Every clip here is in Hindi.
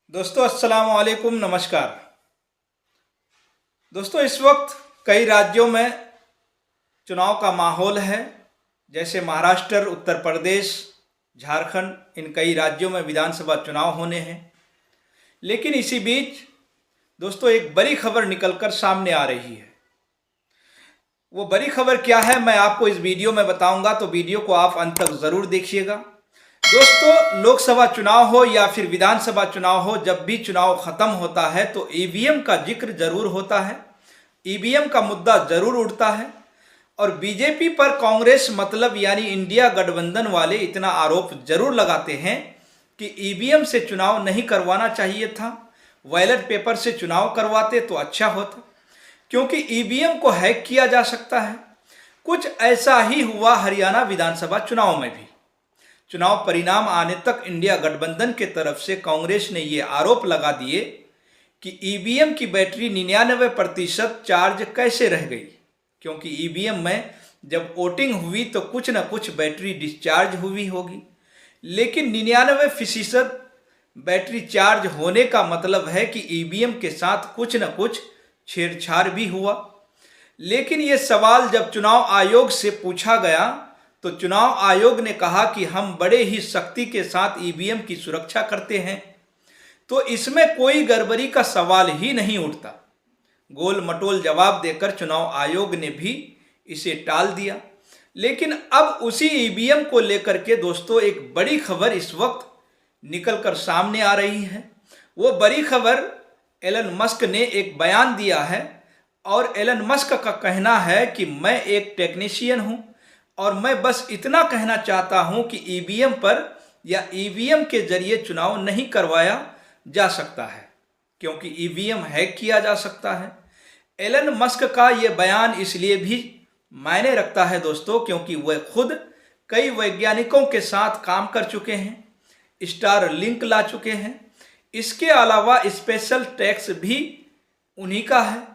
दोस्तों अस्सलाम वालेकुम, नमस्कार। दोस्तों इस वक्त कई राज्यों में चुनाव का माहौल है। जैसे महाराष्ट्र, उत्तर प्रदेश, झारखंड, इन कई राज्यों में विधानसभा चुनाव होने हैं। लेकिन इसी बीच दोस्तों एक बड़ी खबर निकलकर सामने आ रही है। वो बड़ी खबर क्या है मैं आपको इस वीडियो में बताऊंगा, तो वीडियो को आप अंत तक ज़रूर देखिएगा। दोस्तों लोकसभा चुनाव हो या फिर विधानसभा चुनाव हो, जब भी चुनाव खत्म होता है तो ईवीएम का जिक्र जरूर होता है, ईवीएम का मुद्दा जरूर उठता है। और बीजेपी पर कांग्रेस मतलब यानी इंडिया गठबंधन वाले इतना आरोप जरूर लगाते हैं कि ईवीएम से चुनाव नहीं करवाना चाहिए था, बैलेट पेपर से चुनाव करवाते तो अच्छा होता, क्योंकि ईवीएम को हैक किया जा सकता है। कुछ ऐसा ही हुआ हरियाणा विधानसभा चुनाव में भी। चुनाव परिणाम आने तक इंडिया गठबंधन के तरफ से कांग्रेस ने ये आरोप लगा दिए कि ईवीएम की बैटरी 99% चार्ज कैसे रह गई, क्योंकि ईवीएम में जब वोटिंग हुई तो कुछ न कुछ बैटरी डिस्चार्ज हुई होगी। लेकिन 99% बैटरी चार्ज होने का मतलब है कि ईवीएम के साथ कुछ न कुछ छेड़छाड़ भी हुआ। लेकिन ये सवाल जब चुनाव आयोग से पूछा गया तो चुनाव आयोग ने कहा कि हम बड़े ही सख्ती के साथ ईवीएम की सुरक्षा करते हैं, तो इसमें कोई गड़बड़ी का सवाल ही नहीं उठता। गोल मटोल जवाब देकर चुनाव आयोग ने भी इसे टाल दिया। लेकिन अब उसी ईवीएम को लेकर के दोस्तों एक बड़ी खबर इस वक्त निकलकर सामने आ रही है। वो बड़ी खबर, एलन मस्क ने एक बयान दिया है और एलन मस्क का कहना है कि मैं एक टेक्नीशियन हूं और मैं बस इतना कहना चाहता हूं कि ईवीएम पर या ईवीएम के जरिए चुनाव नहीं करवाया जा सकता है, क्योंकि ईवीएम हैक किया जा सकता है। एलन मस्क का यह बयान इसलिए भी मायने रखता है दोस्तों, क्योंकि वह खुद कई वैज्ञानिकों के साथ काम कर चुके हैं, स्टार लिंक ला चुके हैं। इसके अलावा स्पेशल टैक्स भी उन्हीं का है।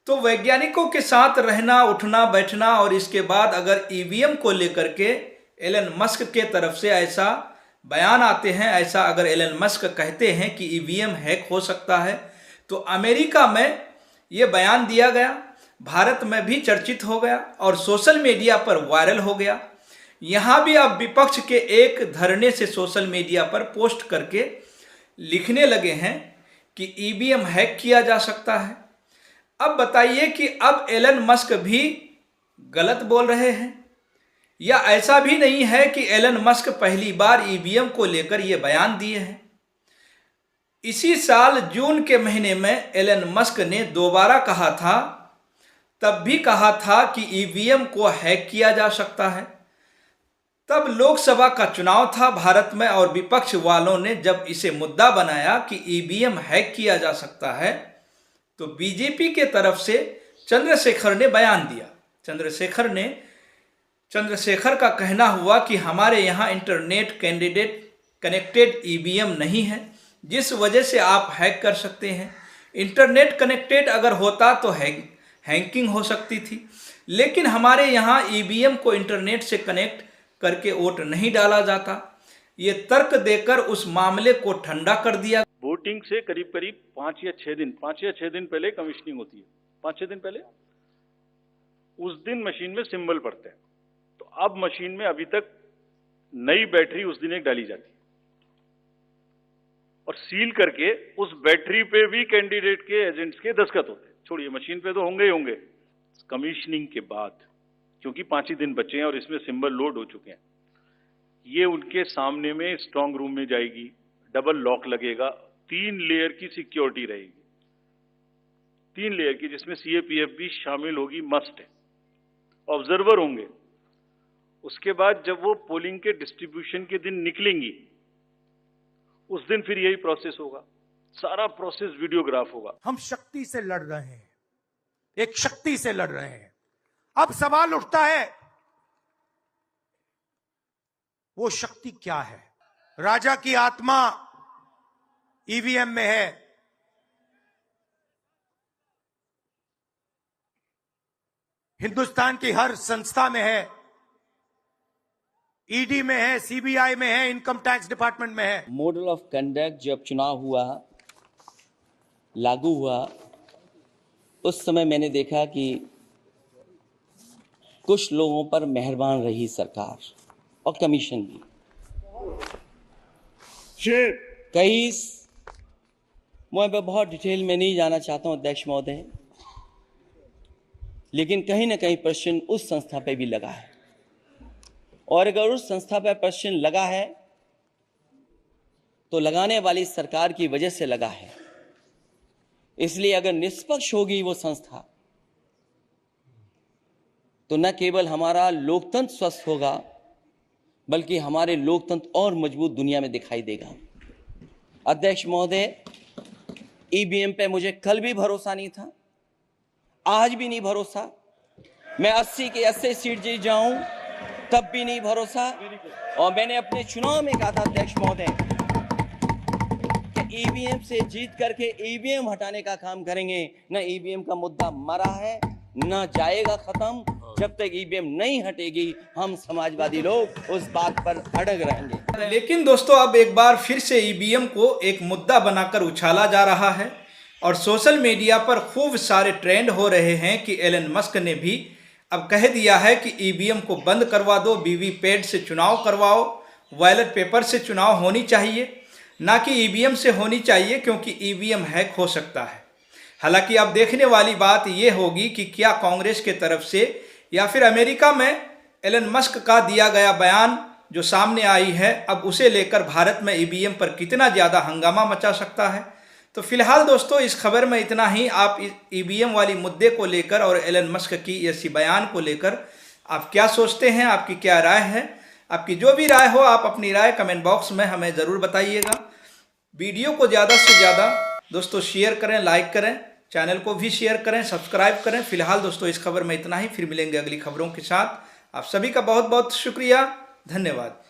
तो वैज्ञानिकों के साथ रहना, उठना बैठना, और इसके बाद अगर ईवीएम को लेकर के एलन मस्क के तरफ से ऐसा बयान आते हैं, ऐसा अगर एलन मस्क कहते हैं कि ईवीएम हैक हो सकता है, तो अमेरिका में ये बयान दिया गया, भारत में भी चर्चित हो गया और सोशल मीडिया पर वायरल हो गया। यहाँ भी अब विपक्ष के एक धरने से सोशल मीडिया पर पोस्ट करके लिखने लगे हैं कि ईवीएम हैक किया जा सकता है। अब बताइए कि अब एलन मस्क भी गलत बोल रहे हैं, या ऐसा भी नहीं है कि एलन मस्क पहली बार ईवीएम को लेकर यह बयान दिए हैं। इसी साल जून के महीने में एलन मस्क ने दोबारा कहा था, तब भी कहा था कि ईवीएम को हैक किया जा सकता है। तब लोकसभा का चुनाव था भारत में और विपक्ष वालों ने जब इसे मुद्दा बनाया कि ईवीएम हैक किया जा सकता है, तो बीजेपी के तरफ से चंद्रशेखर ने बयान दिया। चंद्रशेखर का कहना हुआ कि हमारे यहाँ इंटरनेट कनेक्टेड ईवीएम नहीं है, जिस वजह से आप हैक कर सकते हैं। इंटरनेट कनेक्टेड अगर होता तो हैकिंग हो सकती थी, लेकिन हमारे यहाँ ईवीएम को इंटरनेट से कनेक्ट करके वोट नहीं डाला जाता। ये तर्क देकर उस मामले को ठंडा कर दिया। वोटिंग से करीब करीब 5 या 6 दिन पहले कमीशनिंग होती है। 5-6 दिन पहले उस दिन मशीन में सिंबल पड़ते हैं। तो अब मशीन में अभी तक नई बैटरी उस दिन एक डाली जाती है और सील करके उस बैटरी पे भी कैंडिडेट के एजेंट्स के दस्तखत होते हैं। छोड़िए, मशीन पे तो होंगे ही होंगे। कमीशनिंग के बाद क्योंकि 5 ही दिन बचे हैं और इसमें सिंबल लोड हो चुके हैं, ये उनके सामने में स्ट्रांग रूम में जाएगी, डबल लॉक लगेगा, 3 लेयर की सिक्योरिटी रहेगी, 3 लेयर की, जिसमें सीएपीएफ भी शामिल होगी, मस्ट है। ऑब्जर्वर होंगे। उसके बाद जब वो पोलिंग के डिस्ट्रीब्यूशन के दिन निकलेंगी, उस दिन फिर यही प्रोसेस होगा, सारा प्रोसेस वीडियोग्राफ होगा। हम शक्ति से लड़ रहे हैं, एक शक्ति से लड़ रहे हैं। अब सवाल उठता है, वो शक्ति क्या है? राजा की आत्मा ईवीएम में है, हिंदुस्तान की हर संस्था में है, ईडी में है, सीबीआई में है, इनकम टैक्स डिपार्टमेंट में है। मॉडल ऑफ कंडक्ट जब चुनाव हुआ, लागू हुआ, उस समय मैंने देखा कि कुछ लोगों पर मेहरबान रही सरकार और कमीशन भी। कई, मैं बहुत डिटेल में नहीं जाना चाहता हूं अध्यक्ष महोदय, लेकिन कहीं ना कहीं प्रश्न उस संस्था पे भी लगा है, और अगर उस संस्था पर प्रश्न लगा है तो लगाने वाली सरकार की वजह से लगा है। इसलिए अगर निष्पक्ष होगी वो संस्था तो न केवल हमारा लोकतंत्र स्वस्थ होगा, बल्कि हमारे लोकतंत्र और मजबूत दुनिया में दिखाई देगा। अध्यक्ष महोदय, ईवीएम पे मुझे कल भी भरोसा नहीं था, आज भी नहीं भरोसा। मैं 80 के 80 सीट जीत जाऊं तब भी नहीं भरोसा। और मैंने अपने चुनाव में कहा था अध्यक्ष महोदय कि ईवीएम से जीत करके ईवीएम हटाने का काम करेंगे। न ईवीएम का मुद्दा मरा है, न जाएगा खत्म। जब तक ईवीएम नहीं हटेगी हम समाजवादी लोग उस बात पर अड़ग रहेंगे। लेकिन दोस्तों, अब एक बार फिर से ईवीएम को एक मुद्दा बनाकर उछाला जा रहा है और सोशल मीडिया पर खूब सारे ट्रेंड हो रहे हैं कि एलन मस्क ने भी अब कह दिया है कि ईवीएम को बंद करवा दो, वीवीपैट से चुनाव करवाओ, बैलेट पेपर से चुनाव होनी चाहिए, ना कि ईवीएम से होनी चाहिए, क्योंकि ईवीएम हैक हो सकता है। हालांकि अब देखने वाली बात यह होगी कि क्या कांग्रेस के तरफ से या फिर अमेरिका में एलन मस्क का दिया गया बयान जो सामने आई है, अब उसे लेकर भारत में ईवीएम पर कितना ज़्यादा हंगामा मचा सकता है। तो फिलहाल दोस्तों, इस खबर में इतना ही। आप ईवीएम वाली मुद्दे को लेकर और एलन मस्क की ऐसी बयान को लेकर आप क्या सोचते हैं, आपकी क्या राय है? आपकी जो भी राय हो, आप अपनी राय कमेंट बॉक्स में हमें ज़रूर बताइएगा। वीडियो को ज़्यादा से ज़्यादा दोस्तों शेयर करें, लाइक करें, चैनल को भी शेयर करें, सब्सक्राइब करें। फिलहाल दोस्तों, इस खबर में इतना ही। फिर मिलेंगे अगली खबरों के साथ। आप सभी का बहुत बहुत शुक्रिया, धन्यवाद।